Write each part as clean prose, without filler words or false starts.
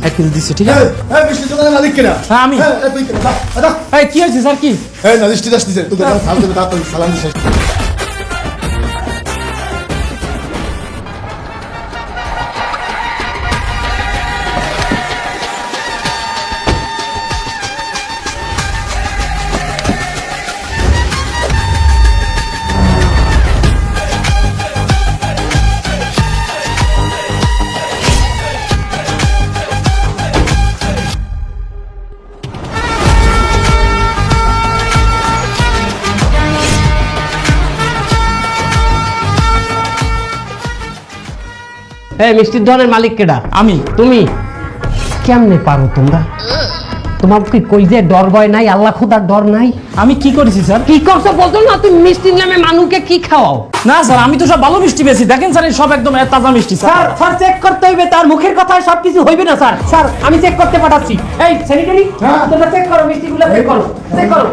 1 KG দিচ্ছি, ঠিক আছে? হ্যাঁ, মিষ্টির দোকানের মালিক কিনা? হ্যাঁ, আমি। তুই কিনা? দাদা, এই কি হয়েছে স্যার? কি না মিষ্টি দাস দিছে, তুই সালাম দিছিস। এই মিষ্টির দোকানের মালিক কেডা? আমি। তুমি কেমনে পারো? তোমরা তোমার কি কই যে ডর ভয় নাই? আল্লাহ খোদার ডর নাই? আমি কি করেছি স্যার? কি করছো বলতো না? তুমি মিষ্টির নামে মানুষকে কি খাওয়াও? না স্যার, আমি তো সব ভালো মিষ্টি বেশি। দেখেন স্যার, এই সব একদম তাজা মিষ্টি স্যার। স্যার চেক করতে হইবে, তার মুখের কথায় সবকিছু হইবে না স্যার। স্যার আমি চেক করতে পাঠাচ্ছি। এই স্যানিটারি, তোমরা চেক করো, মিষ্টিগুলো চেক করো, চেক করো।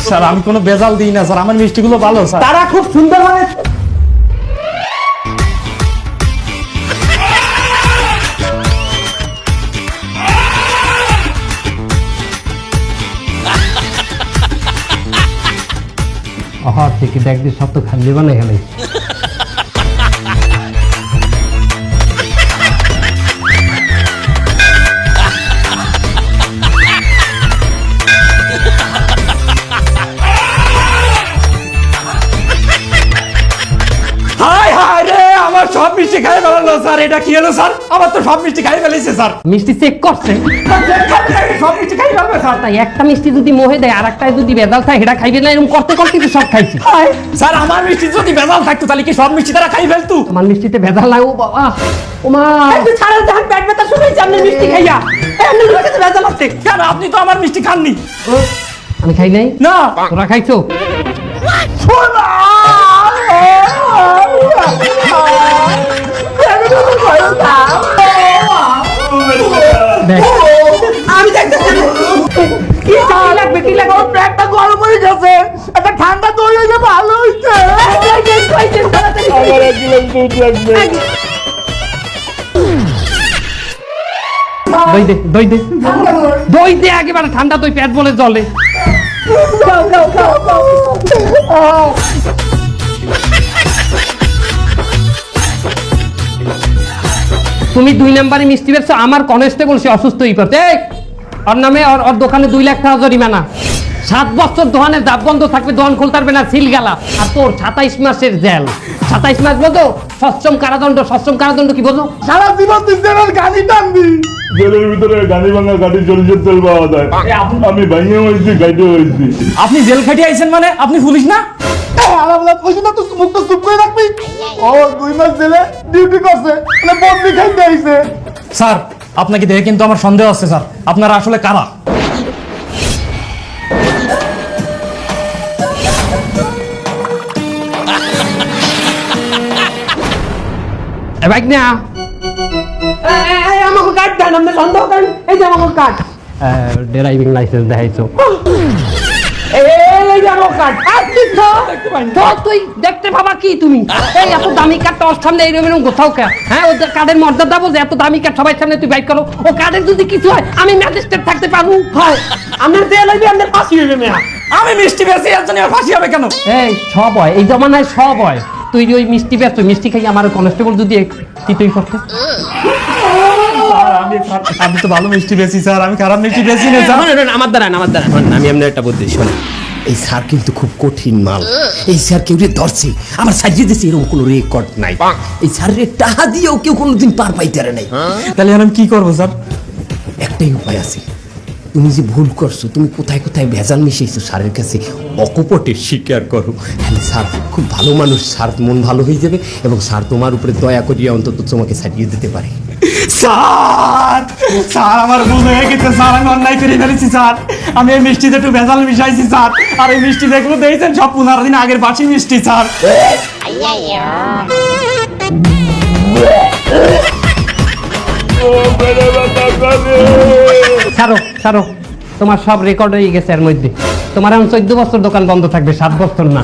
স্যার আমি কোনো বেজাল দিই না স্যার, আমার মিষ্টিগুলো ভালো স্যার। তারা খুব সুন্দরভাবে থেকে দেখবি সব তো খালি বানাই গেলে। হাই হাই রে, আমার সব মিষ্টি খাই ফেলালো স্যার। এটা কি হলো স্যার? আমার তো সব মিষ্টি খাই ফেলেছে স্যার। মিষ্টি চেক করছে, সব মিষ্টি খাই ফেলবে স্যার। তাই একটা মিষ্টি যদি মোহে দেয় আর একটাই যদি বেদাল থাকে সেটা খাইবে না। এরকম করতে করতে তো সব খাইছি। স্যার আমার মিষ্টি যদি বেজাল থাকতো তাহলে কি সব মিষ্টি তারা খাই ফেলতো? আমার মিষ্টিতে ভেজাল লাগে। ও বাবা, ও মা, সারা জাহান পেট ব্যথা শুরু হয়েছে আপনার মিষ্টি খাইয়া। এমনি মিষ্টিতে ভেজাল আছে কেন? আপনি তো আমার মিষ্টি খাননি। আমি খাই নাই? না। তোরা খাইছো? আমি দেখতেছি কি লাগবে, কি লাগবে? আমার পেটটা গরম হয়ে যাচ্ছে, একটা ঠান্ডা দই হইলে ভালো হইছে। আমার 1 গ্লাস দুধ লাগবে। দই দে, দই দে, দই দে একেবারে ঠান্ডা দই, পেট বলে জলে। তুমি 2 নম্বরে মিষ্টি বেচছো, আমার কনস্টেবল সে অসুস্থ হয়ে পড়ছে। ওর নামে ওর দোকানে 2 লাখ টাকা জরিমানা। 7 বছর দোকানের দাব বন্ধ থাকবে, দোকান খুলতে পারবে না, সিল গালা। আর তোর 27 মাসের জেল। 27 মাস বলতো সশ্রম কারাদণ্ড। সশ্রম কারাদণ্ড কি বলতো? সারা জীবন তুই জেলের গানি টানবি। জেলের ভিতরে গাড়ি ভাঙা গাড়ি সরিষার তেল পাওয়া যায়। আমি ভাঙিয়ে হয়েছি, গাইতে হয়েছি। আপনি জেল খাটিয়ে আইছেন মানে? আপনি পুলিশ না? মুখটা চুপ করে রাখবি। ও 2 মাস জেলে ডিউটি করছে, মানে বদলি খাইতে আইছে। স্যার আপনাকে দেখে কিন্তু আমার সন্দেহ আছে স্যার, আপনারা আসলে কারা? বাইক না আমাকে কাট দেন, আপনি সন্দেহ করেন। এই যে আমাকে কাট, ড্রাইভিং লাইসেন্স দেখাইছো। তুই দেখতে পাবা কি তুমি? এই এত দামি কার্ড তোর সামনে এরকম কোথাও কে? হ্যাঁ, ও কার্ডের মর্যাদা বোঝে। এত দামি কার্ড সবাই সামনে তুই বাইক করো। ও কার্ডের যদি কিছু হয় আমি ম্যাজিস্ট্রেট থাকতে পারবো। হয় আপনার জেল হইবে, আপনার ফাঁসি হইবে। মেয়া আমি মিষ্টি বেশি এর জন্য ফাঁসি হবে কেন? এই সব হয়, এই জমানায় সব হয়। তুই ওই মিষ্টি ব্যস্ত, মিষ্টি খাই আমার কনস্টেবল যদি তুই করতে। আমি তো ভালো মিষ্টি বেশি স্যার, আমি খারাপ মিষ্টি বেশি না স্যার। আমার দ্বারা আমি এমনি একটা বুদ্ধি শোনে। এই স্যার কিন্তু খুব কঠিন মাল। এই স্যার কেউ ধরছে আমার সাজিয়ে দিচ্ছে, এরকম কোনো রেকর্ড নাই। এই স্যারের টাকা দিয়েও কেউ কোনোদিন পার পাইতে পারে নাই। তাহলে আমি কি করবো স্যার? একটাই উপায় আছে। তুমি যে ভুল করছো, তুমি কোথায় কোথায় ভেজাল মিশিয়েছো স্যারের কাছে অকপটে স্বীকার করো। হ্যাঁ স্যার খুব ভালো মানুষ, স্যার মন ভালো হয়ে যাবে এবং স্যার তোমার উপরে দয়া করিয়া অন্তত তোমাকে ছাড়িয়ে দিতে পারে। স্যার স্যার আমার ভুল হয়ে গেছে স্যার, আমি অন্যায় করে ফেলেছি স্যার। আমি এই মিষ্টিতে একটু ভেজাল মিশাইছি স্যার। আর এই মিষ্টি যেগুলো দিয়েছেন সব 15 দিন আগের বাসি মিষ্টি স্যার। ও মেরে বাবা করে। ছাড়ো ছাড়ো, তোমার সব রেকর্ড হয়ে গেছে এর মধ্যে। তোমার এখন 14 বছর দোকান বন্ধ থাকবে, 7 বছর না।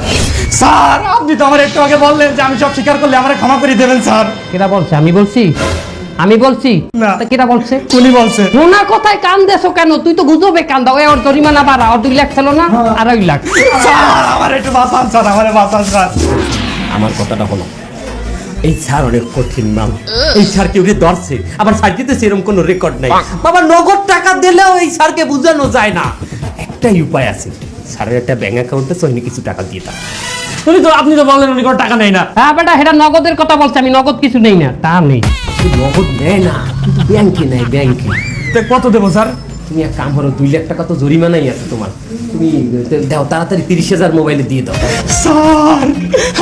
স্যার আপনি তো আমার একটু আগে বললেন যে আমি সব স্বীকার করলে আমার ক্ষমা করে দেবেন স্যার। কেটা বলছে? আমি বলছি? আমি বলছি না। তা কেটা বলছে? উনি বলছে। রোনা কোথায় কান দেছো কেন? তুই তো গুজবে কান দাও। ওর জরিমানা বাড়া, ওর 2 লাখ ছিল না, 2.5 লাখ। স্যার আমার একটু বাঁচান স্যার, আমার বাঁচান স্যার। আমার কথাটা হলো, এই স্যার অনেক কঠিন নাম। এই স্যার কেউ ধরছে, আবার স্যার দিতে সেরকম কোনো রেকর্ড নাই। বাবা নগদ টাকা দিলেও এই স্যারকে বোঝানো যায় না। একটাই উপায় আছে, স্যারের একটা ব্যাংক অ্যাকাউন্টে সহিনি কিছু টাকা দিয়ে দাও। আপনি তো বললেন উনি কোনো টাকা নেই না। হ্যাঁ বেটা, সেটা নগদের কথা বলছে, আমি নগদ কিছু নেই না, তা নেই। নগদ নেয় না, কিন্তু ব্যাংকে নেয়, ব্যাংকে। তো কত দেবো স্যার? তুমি এক কাম করো, 2 লাখ টাকা তো জরিমানাই আছে তোমার, তুমি দাও তাড়াতাড়ি, 30,000 মোবাইলে দিয়ে দাও। স্যার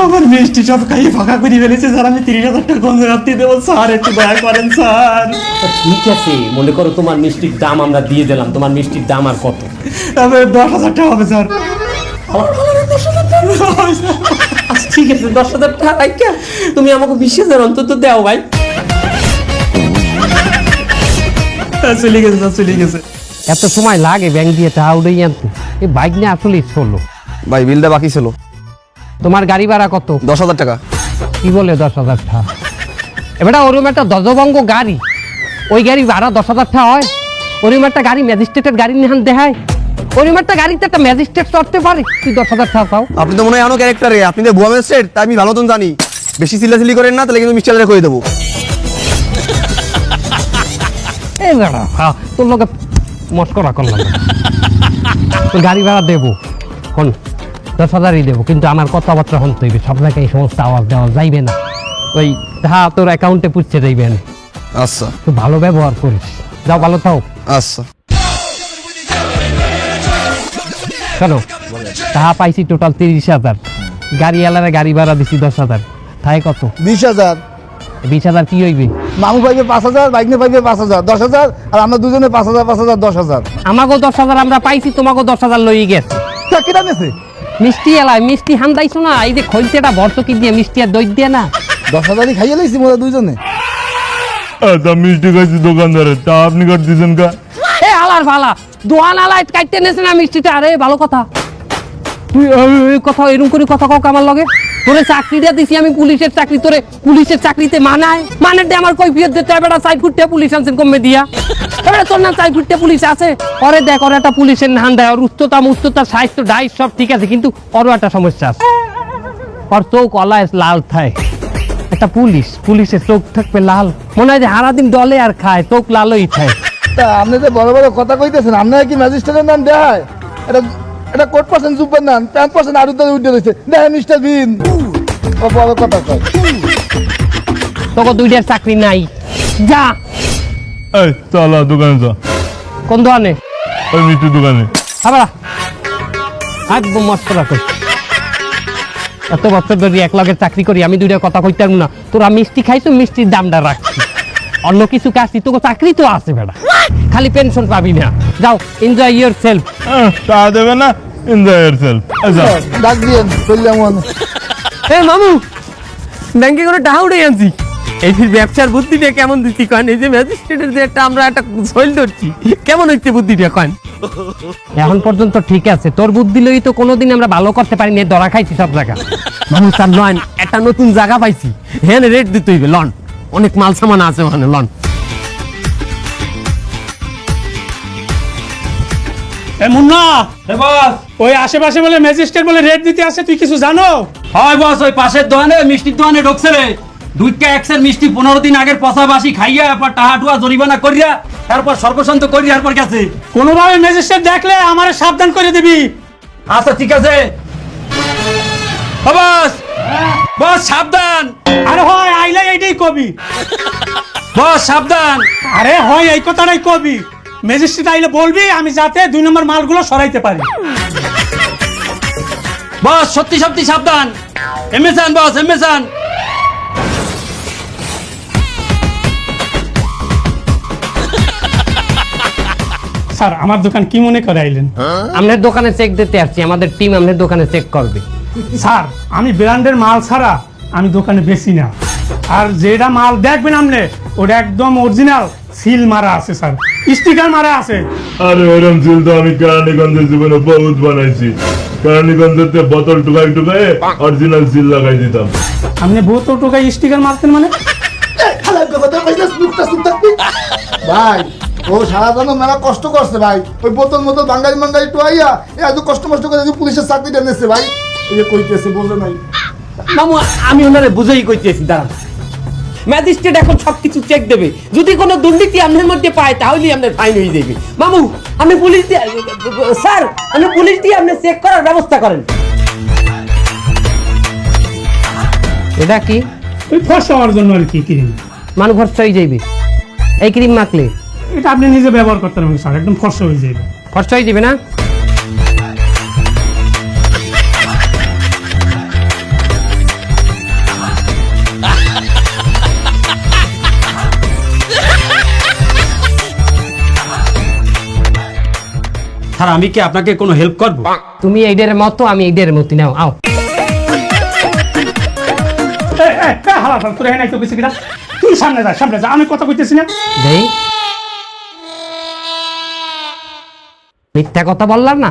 আমার মিষ্টি সব খাইয়ে ফাঁকা করে ফেলেছে স্যার, আমি 30,000 টাকা কোন রাত্রি দেবো স্যার, একটু দয়া করেন স্যার। তা ঠিক আছে, মনে করো তোমার মিষ্টির দাম আমরা দিয়ে দিলাম, তোমার মিষ্টির দাম আর কত? তবে 10,000 টাকা হবে স্যার। আচ্ছা ঠিক আছে, 10,000 টাকা রাইখা তুমি আমাকে 20,000 অন্তত দাও ভাই। চলে গেছে স্যার, চলে গেছে। এত সময় লাগে ব্যাংক দিয়ে টাকা উড়ে আনতে? এই বাইক নিয়ে আসলে চলো। ভাই বিলটা বাকি ছিল তোমার গাড়ি ভাড়া কত? 10,000 টাকা। কি বলে 10,000 টাকা? এবারে ওরকম একটা দজবঙ্গ গাড়ি, ওই গাড়ি ভাড়া 10,000 টাকা হয়? ওরকম একটা গাড়ি ম্যাজিস্ট্রেটের গাড়ি নিহান দেখায়? ওরকম একটা গাড়িতে একটা ম্যাজিস্ট্রেট চড়তে পারে? তুই 10,000 টাকা পাও? আপনি তো মনে হয় আনো ক্যারেক্টারে, আপনি তো ভুয়া ম্যাজিস্ট্রেট, তাই আমি ভালো মতন জানি। বেশি চিল্লাচিল্লি করেন না, তাহলে কিন্তু মিষ্টি আলাদা করে দেবো। এই বেড়া, তোর লোকে মস্করা করলাম না। তোর গাড়ি ভাড়া দেবো, কোন 10,000ই দেবো, কিন্তু আমার কথাবার্তা শুনতে হইবে। সব জায়গায় এই সমস্ত আওয়াজ দেওয়া যাইবে না। ওই হ্যাঁ, তোর অ্যাকাউন্টে পুষছে যাইবে না। আচ্ছা তুই ভালো ব্যবহার করিস, যাও ভালো থাও। আচ্ছা। কেন টাকা পাইছি টোটাল 30,000, গাড়িওয়ালারা গাড়ি ভাড়া দিছি 10,000, তাই কত? 20,000। 20,000 কি হইবে? মামু পাইবে 5,000, বাইক নিয়ে পাইবে 5,000, 10,000, আর আমরা দুজনে 5,000, 5,000, 10,000। আমাকেও 10,000 আমরা পাইছি, তোমাকেও 10,000 লই গেছে। কিনা নেছে মিষ্টি এলায় মিষ্টি হান্দাইছো না, এই যে খৈলতেটা ভর্তকি দিয়ে মিষ্টি আর দই দিয়ে না। 10,000ই খাইয়ে লাইছি মোরা দুজনে। তা মিষ্টি খাইছি দোকানদারে, তা আপনি কাট দিয়েছেন কা? এ আলার ভালা দোয়ান আলাইট কাটতে নেছে না মিষ্টিটা। আরে ভালো কথা, তুই এই কথা এরকম করে কথা কাউকে আমার লগে। তোরে চাকরিটা দিছি আমি, পুলিশের চাকরি, তোরে পুলিশের চাকরিতে মানায়? মানে দে আমার কৈফিয়ত দিতে হবে। 4 ফুটে পুলিশ আনছেন কমে দিয়া। এবারে তোর না 4 ফুটে পুলিশ আছে, পরে দেখ ওর একটা পুলিশের নাম দেয়। ওর উচ্চতা সাহিত্য ডাই সব ঠিক আছে, কিন্তু ওরও একটা সমস্যা আছে। ওর চোখ অলায় লাল থাকে। একটা পুলিশের চোখ থাকবে লাল, মনে হয় যে সারাদিন ডলে আর খায়, চোখ লালই থাকে। তা আপনি যে বড় বড় কথা কইতেছেন, আপনারা কি ম্যাজিস্ট্রেটের নাম দেয়? এটা কোট পার্সেন্ট জুব্বার নাম, 5% আরো তো উঠে রয়েছে। দেখে মিস্টার বিন ও বড় কথা কয়। তোকে 2টার চাকরি নাই, যা। এই চলা দোকানে যা, কোন দোকানে? ওই মিষ্টির দোকানে। আবার একদম মস্করা কর। এত বছর ধরে এক লগের চাকরি করি, আমি 2টা কথা কইতে পারবো না? তোরা মিষ্টি খাইছো, মিষ্টির দামটা রাখছি, অন্য কিছু কাজছি। তোকে চাকরি তো আছে বেড়া, খালি পেনশন পাবি না। যাও, এনজয় ইয়োর সেলফ। তা দেবে না, এনজয় ইয়ারসেলফ। আচ্ছা ডাক দিয়েন চললাম। এ মামু, ব্যাংকে করে টাকা উঠে আনছি। এই ব্যবসার বুদ্ধিটা কেমন দিচ্ছি কয়েন? এই যে ম্যাজিস্ট্রেটের যে আমরা একটা সইল ধরছি, কেমন হচ্ছে বুদ্ধিটা কয়েন? এখন পর্যন্ত ঠিক আছে, তোর বুদ্ধি লই তো কোনোদিন আমরা ভালো করতে পারি না, ধরা খাইছি সব জায়গা। মামু স্যার নয়, একটা নতুন জায়গা পাইছি, হ্যাঁ রেট দিতে হইবে, লন অনেক মাল সামান আছে ওখানে, লন। এ মুন্না, ওই আশেপাশে বলে ম্যাজিস্ট্রেট বলে রেট দিতে আসে, তুই কিছু জানো? হয় বস, ওই পাশের দোকানে মিষ্টির দোকানে ঢুকছে রে। 2টা এক্সের মিষ্টি 15 দিন আগের পচা বাসি খাইয়া, এরপর টাহা টুয়া জরিমানা করিয়া, তারপর সর্বশান্ত করিয়া এরপর গেছে। কোনোভাবে ম্যাজিস্ট্রেট দেখলে আমার সাবধান করে দিবি। আচ্ছা ঠিক আছে বস, বস সাবধান। আরে হয় আইলে এইটাই কবি। বস সাবধান। আরে হয় এই কথাটাই কবি। ম্যাজিস্ট্রেট আইলে বলবি আমি যাতে 2 নম্বর মালগুলো সরাইতে পারি। বস সত্যি সত্যি সাবধান। এমএসান বস, এমএসান। স্যার আমার দোকান কি মনে করে আইলেন? আমাদের দোকানে চেক দিতে আসছি, আমাদের টিম আমাদের দোকানে চেক করবে। স্যার আমি ব্র্যান্ডের মাল ছাড়া আমি দোকানে বেশি না। আর যেটা মাল দেখবেন আপনি ওটা একদম অরিজিনাল সিল মারা আছে স্যার, স্টিকার মারা আছে। আরে ওরম সিল তো আমি কেরানীগঞ্জের জীবনে বহুত বানাইছি। কেরানীগঞ্জেতে বোতল টুকাই টুকাই অরিজিনাল সিল লাগাই দিতাম। আপনি বোতল টোকাই স্টিকার মারতেন মানে? ভাই ও সারা জন্য মেলা কষ্ট করছে ভাই, ওই বোতল মোতল বাঙালি মাঙ্গালি টুয়াইয়া এত কষ্ট মষ্ট করে যে পুলিশের চাকরিটা নিচ্ছে ভাই, এই যে কইতেছে বোঝে নাই। মামু আমি ওনারে বুঝেই কইতেছি, দাঁড়ান। ম্যাজিস্ট্রেট এখন সবকিছু চেক দেবে, যদি কোনো দুর্নীতি আপনার মধ্যে পায় তাহলেই আপনার ফাইন হয়ে যাবে। মামু আপনি পুলিশ দিয়ে, স্যার আপনি পুলিশ দিয়ে আপনি চেক করার ব্যবস্থা করেন। এটা কি? ওই ফর্সা হওয়ার জন্য আর কি ক্রিম। মানুষ ফর্সা হয়ে যাইবে এই ক্রিম মাখলে? এটা আপনি নিজে ব্যবহার করতে পারবেন স্যার, একদম ফর্সা হয়ে যাবে। ফর্সা হয়ে যাবে না? স্যার আমি কি আপনাকে কোনো হেল্প করবো? তুমি এইডের মতো, আমি এইডের মতো। নাও আও। হালা তোর হ্যাঁ নাই তো কিছু কিনা, তুই সামনে যা, সামনে যা, আমি কথা কইতেছি না। দেই মিথ্যা কথা বললাম না?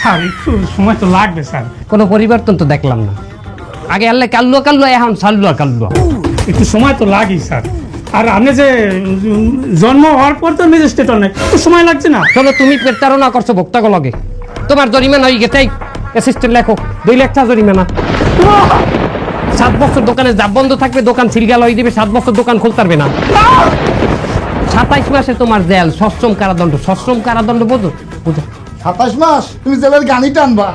স্যার একটু সময় তো লাগবে স্যার, কোনো পরিবর্তন তো দেখলাম না। আগে আল্লাহ কাল্লুয়া কাল্লুয়া, এখন সাল্লুয়া কাল্লুয়া। একটু সময় তো লাগেই স্যার। আর আপনি যে জন্ম হওয়ার পর তো ম্যাজিস্ট্রেট অনেক একটু সময় লাগছে না? চলো তুমি প্রতারণা করছো ভোক্তাকে লগে, তোমার জরিমানা হয়ে গেছে। অ্যাসিস্ট্যান্ট লেখো 2 লাখ টাকা জরিমানা। 7 বছর দোকানে জাপ বন্ধ থাকবে, দোকান সিলগাল হয়ে দিবে, 7 বছর দোকান খুলতে পারবে না। 27 মাসে তোমার জেল, সশ্রম কারাদণ্ড। সশ্রম কারাদণ্ড বোঝো? বুঝো 27 মাস তুমি জেলের গানি টানবা।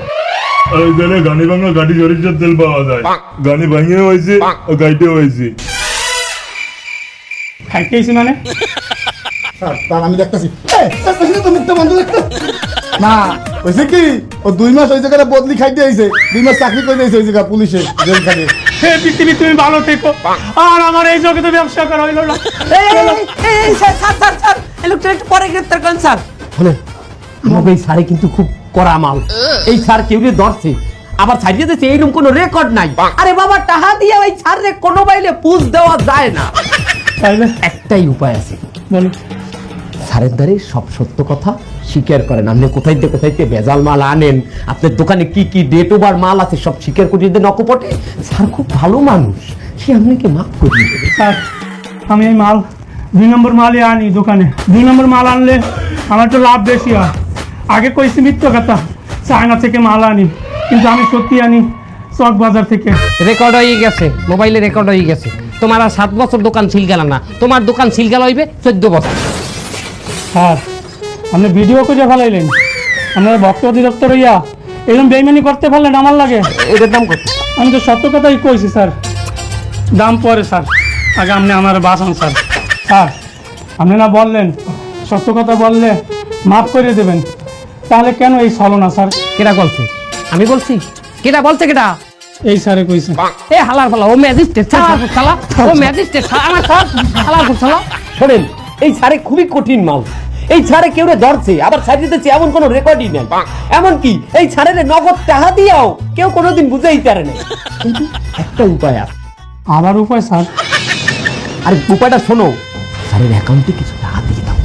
আর ওই জেলে গানি ভাঙা গাড়ি জরিজের তেল পাওয়া যায়। গানি ভাঙিয়ে হয়েছে ও গাইতে হয়েছে। খাইতেছি মানে স্যার তার আমি দেখতেছি তো মুক্ত বন্ধ দেখতে না হয়েছে কি, ও 2 মাস ওই জায়গাটা বদলি খাইতে আইছে, 2 মাস চাকরি করে দিয়েছে ওই জায়গা পুলিশে জেল খাটে। হে পৃথিবী তুমি ভালো থেকো, আর আমার এই জগতে ব্যবসা করা হইল না। এই লোকটা একটু পরে গ্রেফতার করেন স্যার। শোনেন আমাকে এই স্যারে কিন্তু খুব কড়া মাল। এই স্যার কেউ ধরছে আবার ছাড়িয়ে দিচ্ছে, এইরকম কোনো রেকর্ড নাই। আরে বাবা টাহা দিয়ে ওই স্যারে কোনো বাইলে পুষ দেওয়া যায় না। তাইলে একটাই উপায় আছে, বলি স্যারের দ্বারে সব সত্য কথা স্বীকার করেন। আপনি কোথায় ভেজাল মাল আনেন, আপনার দোকানে কি কি ডেট ওভার মাল আছে সব স্বীকার করিয়ে দেন অকপটে। স্যার খুব ভালো মানুষ, সে আপনাকে মাফ করিয়ে দেবে। স্যার আমি এই মাল 2 নম্বর মালই আনি দোকানে। 2 নম্বর মাল আনলে আমার তো লাভ বেশি হয়। আগে কইছি মিথ্যা কথা, চায়না থেকে মাল আনি, কিন্তু আমি সত্যি আনি চক বাজার থেকে। রেকর্ড হয়ে গেছে, মোবাইলে রেকর্ড হয়ে গেছে। তোমার আর 7 বছর দোকান সিলগাল না, তোমার দোকান সিলগাল হইবে 14 বছর। স্যার আপনি ভিডিও করে ফেলাইলেন, আপনারা ভক্ত অধিদপ্তর হইয়া এরকম বেইমানি করতে পারলেন আমার লাগে। এটার দাম কত? আমি তো সত্য কথাই কইছি স্যার, দাম পরে স্যার, আগে আপনি আমার বাঁচান স্যার। স্যার আপনি না বললেন সত্য কথা বললে মাফ করে দেবেন, তাহলে কেন এই ছলনা স্যার? কেটা বলছে? আমি বলছি? কেটা বলছে? কেটা? এই স্যারে কইছে। এ হালার ফালা, ও ম্যাজিস্ট্রেট শালা, ও ম্যাজিস্ট্রেট আমার হালার শালা। শোনেন এই স্যারে খুবই কঠিন মাল। এই ছাড়ে কেউ ধরছে আবার ছাড়িয়ে দিচ্ছে এমন কোনো রেকর্ডই নেই। এমনকি এই ছাড়ের নগদ টাকা দিয়েও কেউ কোনোদিন বুঝেই পারে না। কিন্তু একটা উপায় আছে। আবার উপায় স্যার? আর উপায়টা শোনো, স্যারের অ্যাকাউন্টে কিছু টাকা দিয়ে দাও।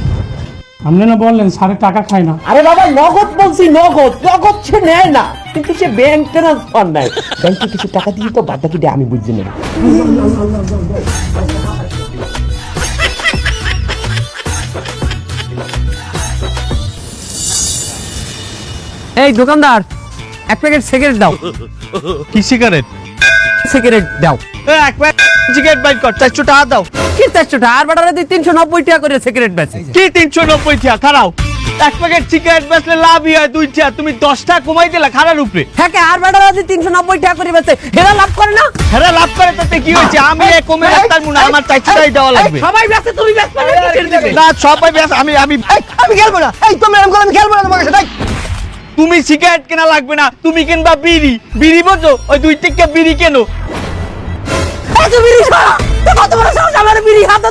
আপনি না বললেন স্যারে টাকা খায় না? আরে বাবা নগদ বলছি, নগদ নগদ সে নেয় না, কিন্তু সে ব্যাংক ট্রান্সফার নেয়। ব্যাংকে কিছু টাকা দিয়ে তো বাদ বাকিটা আমি বুঝতে নেব। এই দোকানদার 1 প্যাকেট সিগারেট দাও। কি সিগারেট? সিগারেট দাও। 1 প্যাকেট সিগারেট বাইর কর, 400 টাকা দাও। কি 400 টাকা? আর বাটারে 390 টাকা করে সিগারেট বেচে। কি 390 টাকা? খারাও 1 প্যাকেট সিগারেট বেচলে লাভই হয় 2 টাকা, তুমি 10 টাকা কমাই দিলা খারার উপরে। হ্যাঁ আর বাটারে 390 টাকা করে বেচে, এরা লাভ করে না? হেরা লাভ করে তাতে কি হয়েছে? আমি এ কমে রাখতাম না, আমার 400 টাকাই দেওয়া লাগবে। সবাই বেচে, তুমি বেচবে না? কি ছেড়ে দিবে? না সবাই বেচ, আমি খেলবো না। এই তুমি এরকম করে আমি খেলবো না তোমার সাথে। তুমি সিগারেট কেনা লাগবে না, তুমি কিনবা বিড়ি। বিড়ি বোঝো? ওই 2 টাকা বিড়ি কেনো। এই তো বিড়ি খাও। তো কত বড় সাহস আমার বিড়ি হাতে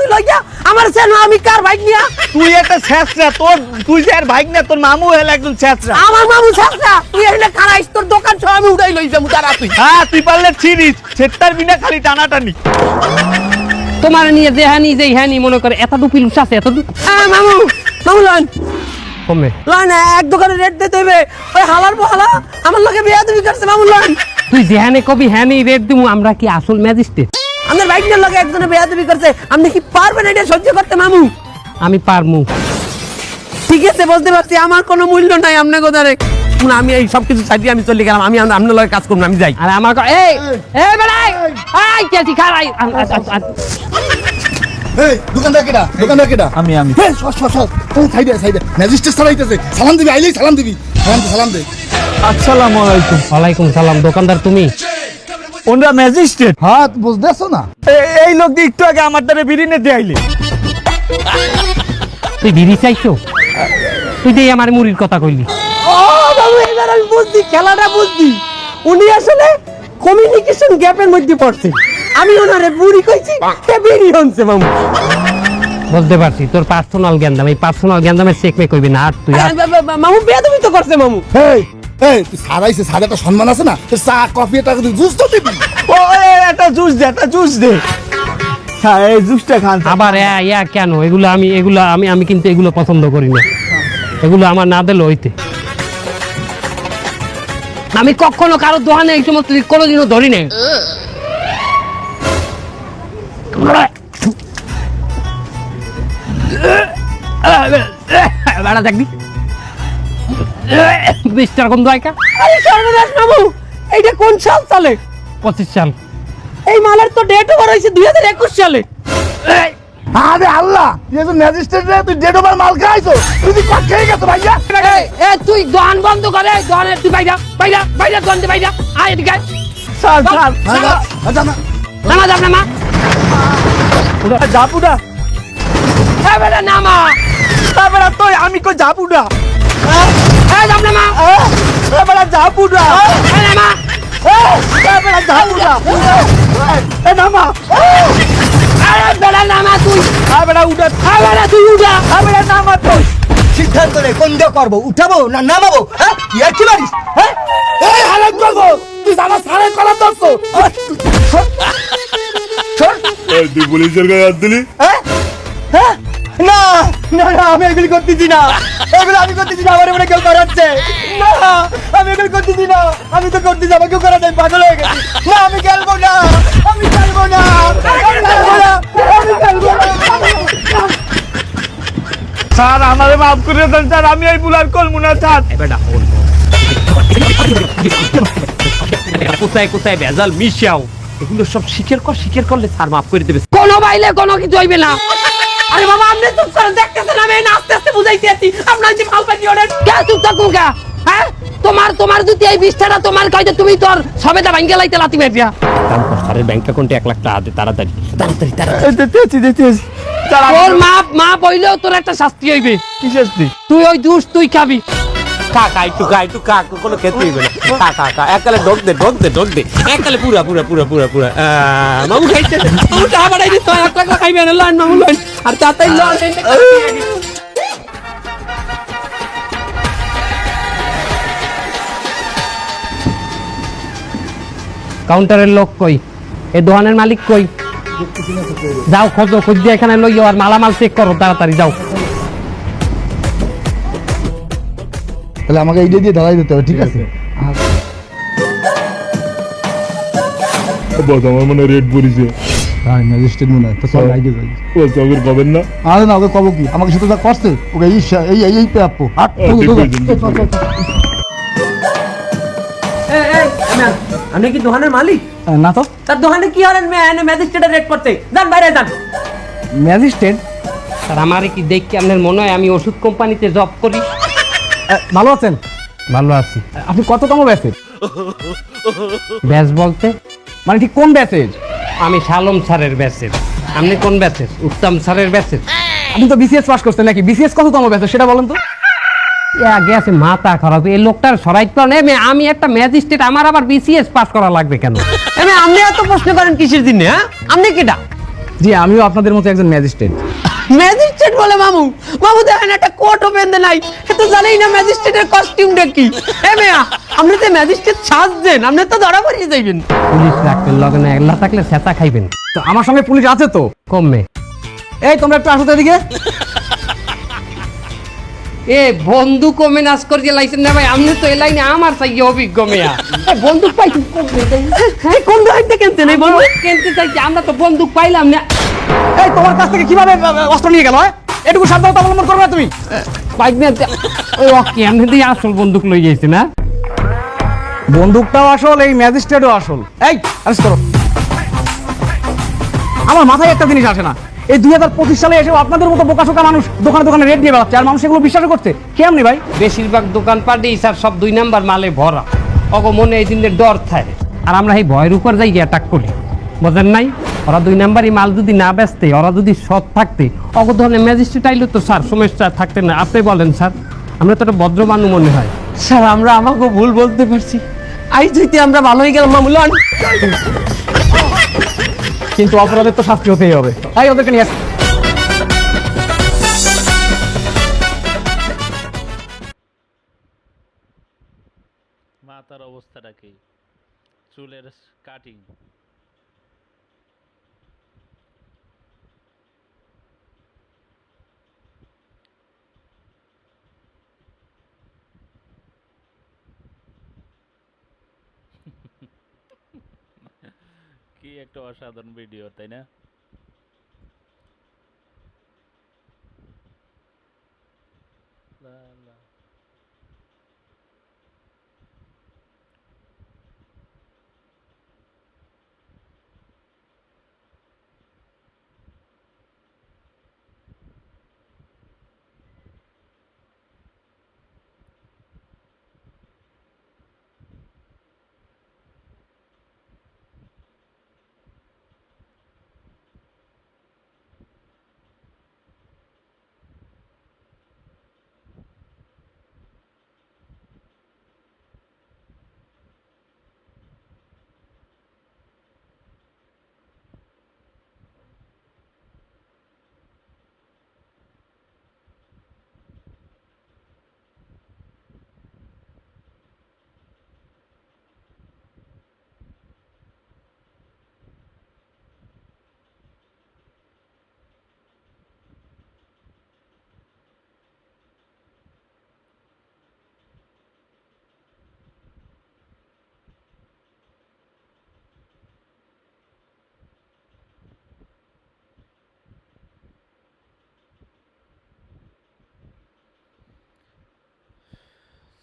তুই লইয়া আমার সেনো আমি কার বাইক নিয়া তুই একটা ছেঁচড়া, তুই যে আর বাইক না, তোর মামু হলো একজন ছেঁচড়া। আমার মামু ছাত্রা তুই এখানে খারাইস তোর দোকান সহ আমি উঠাই লই যাবো দাঁড়া তুই হ্যাঁ তুই পারলে ছিড়িস, সেটার বিনা খালি টানাটানি। তোমার নিয়ে যে হ্যানি মনে করে এত ডুপি লুস আছে এত মামু লন কমে লন এক দোকানে রেট দিতে হবে ওই হালার বহালা আমার লগে বিয়া তুমি করছে মামু লন তুই যেহানে কবি হ্যানি রেট দিমু আমরা কি আসল ম্যাজিস্ট্রেট আমাদের বাইকের লগে একজনে বিয়া তুমি করছে আপনি কি পারবেন এটা সহ্য করতে মামু আমি পারমু ঠিক আছে বুঝতে পারছি আমার কোনো মূল্য নাই আপনার কথারে আমি এই সব কিছু ছাড়িয়ে আমি চলে গেলাম আমি আপনার লগে কাজ করব আমি যাই আরে আমার এই বেড়াই এই কেছি খারাই এই দোকানদার কেডা আমি এই সর সাইডে ম্যাজিস্ট্রেট চালাইতেছে সালাম দিবি আইলেই সালাম দিবি সালাম দে আসসালামু আলাইকুম। ওয়ালাইকুম সালাম দোকানদার তুমি ওনরা ম্যাজিস্ট্রেট? হ্যাঁ বুঝতেছো না এই লোক দিয়ে একটু আগে আমার দ্বারা বিড়ি নিতে আইলে। তুই বিড়ি চাইছো তুই দিয়ে আমার মুড়ির কথা কইলি ও বাবু এবার আমি বুঝছি খেলাটা বুঝছি উনি আসলে কমিউনিকেশন গ্যাপের মধ্যে পড়ছে আমি ওনারে বুড়ি কইছি সে বিড়ি হনছে মামু বুঝতে পারছি তোর পার্সোনাল জ্ঞানদাম এই পার্সোনাল জ্ঞানদামের চেকমে কইবি না আর তুই মামু বেয়াদবি তো করছে মামু এই তুই সারাইছে সারা একটা সম্মান আছে না তোর চা কফি একটা জুস তো দিবি ও একটা জুস দে হ্যাঁ এই জুসটা খান। আবার ইয়া কেন এগুলো আমি কিন্তু এগুলো পছন্দ করি না এগুলো আমার না দিলে হইতে আমি কখনো কারো দোকানে এই সমস্ত কোনোদিনও ধরি নাই বেড়া দেখবি বিশটার কম দোয়াইকা আরে সর্বনাশ বাবু এইটা কোন সাল চলে 25 সাল এই মালের তো ডেট ওভার হয়েছে 2021 সালে আরে আল্লাহ তুই একজন ম্যাজিস্ট্রেট রে তুই ডেট ওভার মাল খাইছো তুই কি কত খেয়ে গেছো ভাইয়া এ তুই দোকান বন্ধ করে দোকানে তুই বাইরা দোকান দে বাইরা আয় এদিকে স্যার নামা যাবে না মা যাবুডা এ বেটা নামা তারপরে তুই আমি কই যাবুডা এ যাবে না মা তারপরে যাবুডা এ নামা তারপরে যাবুডা এ নামা আরে বেটা নামা তুই তারপরে উঠা বেটা তুই উঠা তারপরে নামা তুই সিদ্ধান্ত নে কোন দিয়ে করবো, উঠাবো না নামাবো? হ্যাঁ ইয়ার কি মারিস? হ্যাঁ এই হালাত করবো তুই জানা সারে কলা দছছো এই তুই পুলিশের গায়ে হাত দিলি? হ্যাঁ না না না আমি এগুলি করতেছি না, এগুলো আমি করতেছি না, আমার মনে কেউ করাচ্ছে না, আমি এগুলি করতেছি না, আমি তো করতেছি আমাকে কেউ করা নাই, পাগল হয়ে গেছি না, আমি খেলবো না, আমি খেলবো না, আমি খেলবো না, আমি খেলবো না। স্যার আমারে মাফ করে দেন স্যার, আমি এই বুলার করবো না স্যার। বেটা হল কোথায় ভেজাল মিশাও এগুলো সব স্বীকার করলে স্যার মাফ করে দেবে কোনো বাইলে কোনো কিছু হইবে না আরে বাবা আপনি তো স্যার দেখতেছেন আমি আস্তে আস্তে বুঝাইতে আছি আপনার যে মাল পানি অর্ডার কে চুপ থাকুন কা হ্যাঁ তোমার যদি এই 20 টাকা তোমার কইতে তুমি তোর সবেদা ভাঙ্গে লাইতে লাতি মারিয়া কাম কর স্যারের ব্যাংক অ্যাকাউন্টে 1 লাখ টাকা দে তাড়াতাড়ি তোর মা বইলেও তোর একটা শাস্তি হইবে কি শাস্তি? তুই ওই দুষ তুই খাবি কাকা একটু কাকা কোনো খেতে হইবে না কাকা এককালে ঢোক দে এককালে পুরা মামু খাইছে মামু চা বাড়াই দিস 1 লাখ খাইবে না লান মামু লান আর তাতাই লান কাউন্টারের লোক কই এ দোকানের মালিক কই যাও খোঁজো খোঁজ দিয়ে এখানে লইও আর মালামাল চেক করো তাড়াতাড়ি যাও তাহলে আমাকে এইটা দিয়ে ধরাই দিতে হবে ঠিক আছে বস আমার মনে রেড পড়েছে। হ্যাঁ ম্যাজিস্ট্রেট মনে হয় তো সব আইগে যাই ও চকের পাবেন না? আরে না ওকে কব কি আমাকে সাথে যা করছে ওকে এই প্রাপ্য আর আপনি কি দোকানের মালিক না তো তার দোকানে কি হলেন ম্যাজিস্ট্রেটের রেট করতে যান বাইরে যান ম্যাজিস্ট্রেট স্যার আমারে কি দেখি আপনার মনে হয় আমি ওষুধ কোম্পানিতে জব করি ভালো আছেন ভালো আছি আপনি কততম ব্যাচের ব্যাচ বলতে মানে ঠিক কোন ব্যাচের আমি শালম স্যারের ব্যাচের আপনি কোন ব্যাচের উত্তম স্যারের ব্যাচের আপনি তো বিসিএস পাস করছেন নাকি বিসিএস কততম ব্যাচের সেটা বলেন তো গেছে মাথা খারাপ, এই লোকটার সরাইতে পারে না। আমি একটা ম্যাজিস্ট্রেট, আমার আবার বিসিএস পাস করা লাগবে কেন? আপনি এত প্রশ্ন করেন কিসের দিনে? হ্যাঁ, আপনি কিটা? জি আমিও আপনাদের মতো একজন ম্যাজিস্ট্রেট। ম্যাজিস্ট্রেট বলে মামু? মামু দেখেন একটা কোটও বেঁধে নাই, এ তো জানেই না ম্যাজিস্ট্রেটের কস্টিউমটা কি। আপনি তো ম্যাজিস্ট্রেট সাজছেন, আপনি তো ধরা পড়িয়ে যাইবেন। পুলিশ রাখবেন লগে না, একলা থাকলে সেতা খাইবেন। তো আমার সঙ্গে পুলিশ আছে তো। কমে এই তোমরা একটু আসো তো এদিকে। বন্দুক কমে নাচ করে লাইছেন না ভাই, আপনি তো এই লাইনে আমার চাই অভিজ্ঞ মেয়া। বন্দুক পাইছি কোন দায়িত্বে কিনতে নেই, বন্দুক কিনতে চাইছি, আমরা তো বন্দুক পাইলাম না। এই তোমার কাছ থেকে কিভাবে অস্ত্র নিয়ে গেল? এটুকু সাবধানতা অবলম্বন করবে না তুমি? বাইক নিয়ে ওকে, আপনি দিয়ে আসল বন্দুক লই যাইছে না? বন্দুকটাও আসল, এই ম্যাজিস্ট্রেটও আসল। এই অ্যারেস্ট করো। আমার মাথায় একটা জিনিস আসে না, এই 2025 সালে এসেও আপনাদের মতো বোকাশোকা মানুষ দোকানে দোকানে রেট দিয়ে বেড়াচ্ছে, আর মানুষ এগুলো বিশ্বাস করছে কেমনি ভাই? বেশিরভাগ দোকানপাটই স্যার সব 2 নাম্বার মালে ভরা, অগো মনে এই দিনের ডর থাকে, আর আমরা এই ভয়ের উপর যাই অ্যাটাক করি, বুঝেন নাই? ওরা 2 নাম্বারই মাল যদি না বেচতে, ওরা যদি সৎ থাকতে, অগ ধরনের ম্যাজিস্ট্রেট আইলে তো স্যার সমস্যা থাকতে না। আপনি বলেন স্যার, আমরা তো একটা ভদ্র মানুষ মনে হয়। স্যার আমরা আমাকে ভুল বলতে পারছি, আই যদি আমরা ভালো হয়ে গেলাম মামুলান। কিন্তু অপরাধের তো শাস্তি হতেই হবে। এই ওদেরকে নিয়ে আসো। মাথার অবস্থাটা কি? চুলের কাটিং কি একটা অসাধারণ ভিডিও, তাই না? লা লা।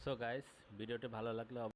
সো গাইস, ভিডিওটি ভালো লাগলে